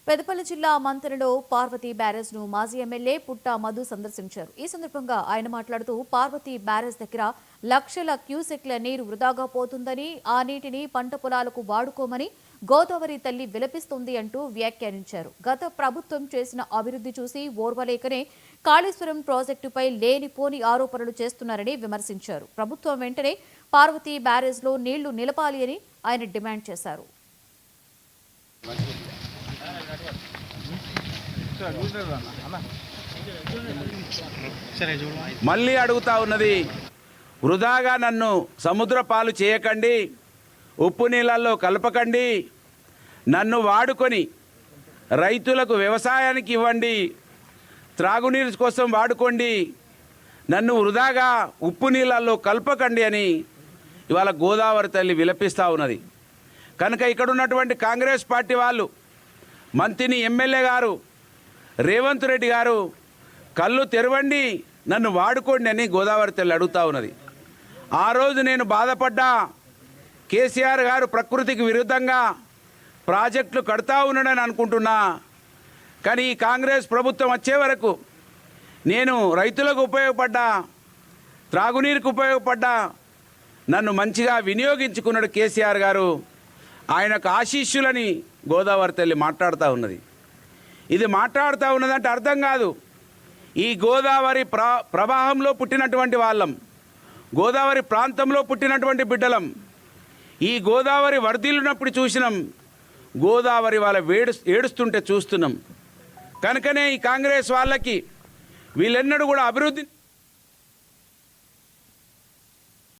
పెదపల్లి జిల్లా మంతెనలో పార్వతీ బ్యారేజ్ ను మాజీ ఎమ్మెల్యే పుట్టా మధు సందర్శించారు. ఈ సందర్భంగా ఆయన మాట్లాడుతూ పార్వతీ బ్యారేజ్ దగ్గర లక్షల క్యూసెక్ల నీరు వృధాగా పోతుందని, ఆ నీటిని పంట పొలాలకు వాడుకోమని గోదావరి తల్లి విలపిస్తుంది అంటూ వ్యాఖ్యానించారు. గత ప్రభుత్వం చేసిన అభివృద్ధి చూసి ఓర్వలేకనే కాళేశ్వరం ప్రాజెక్టుపై లేనిపోని ఆరోపణలు చేస్తున్నారని విమర్శించారు. ప్రభుత్వం వెంటనే పార్వతీ బ్యారేజ్ లో నీళ్లు నిలపాలి అని ఆయన డిమాండ్ చేశారు. మళ్ళీ అడుగుతా ఉన్నది, వృధాగా నన్ను సముద్ర పాలు చేయకండి, ఉప్పు నీళ్ళల్లో కలపకండి, నన్ను వాడుకొని రైతులకు వ్యవసాయానికి ఇవ్వండి, త్రాగునీరు కోసం వాడుకోండి, నన్ను వృధాగా ఉప్పు నీళ్ళల్లో కలపకండి అని ఇవాళ గోదావరి తల్లి విలపిస్తూ ఉన్నది. కనుక ఇక్కడ ఉన్నటువంటి కాంగ్రెస్ పార్టీ వాళ్ళు, మంత్రిని ఎమ్మెల్యే గారు రేవంత్ రెడ్డి గారు కళ్ళు తెరవండి, నన్ను వాడుకోండి అని గోదావరి తల్లి అడుగుతూ ఉన్నది. ఆ రోజు నేను బాధపడ్డా, కేసీఆర్ గారు ప్రకృతికి విరుద్ధంగా ప్రాజెక్టులు కడతా ఉన్నాడని అనుకుంటున్నా. కానీ ఈ కాంగ్రెస్ ప్రభుత్వం వచ్చే వరకు నేను రైతులకు ఉపయోగపడ్డా, త్రాగునీరుకు ఉపయోగపడ్డా, నన్ను మంచిగా వినియోగించుకున్నాడు కేసీఆర్ గారు, ఆయనకు ఆశీస్సులని గోదావరి తల్లి మాట్లాడుతూ ఉన్నది. ఇది మాట్లాడుతూ ఉన్నదంటే అర్థం కాదు, ఈ గోదావరి ప్రవాహంలో పుట్టినటువంటి వాళ్ళం, గోదావరి ప్రాంతంలో పుట్టినటువంటి బిడ్డలం, ఈ గోదావరి వరదలున్నప్పుడు చూసినాం, గోదావరి వాళ్ళ ఏడుస్తుంటే చూస్తున్నాం. కనుకనే ఈ కాంగ్రెస్ వాళ్ళకి వీళ్ళెన్నడూ కూడా అభివృద్ధి